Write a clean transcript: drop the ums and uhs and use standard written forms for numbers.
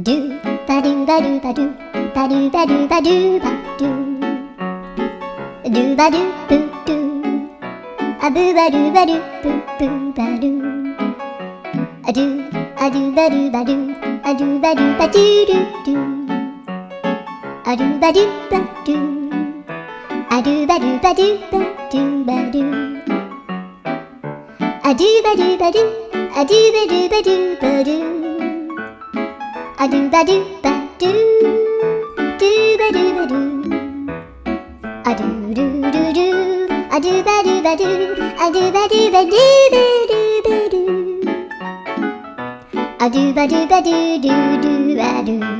do ba do ba do ba do ba do ba do ba do ba do ba do boo do a boo ba do ba do boo boo ba do a do ba do ba do a do ba do ba do do do a do ba do ba do a do ba do ba do ba do ba do a do ba do ba do a do ba do ba do ba do a do ba do ba do do ba do ba do a do do do do a do ba do ba do a do ba do ba do ba do ba do a do ba do ba do do do ba do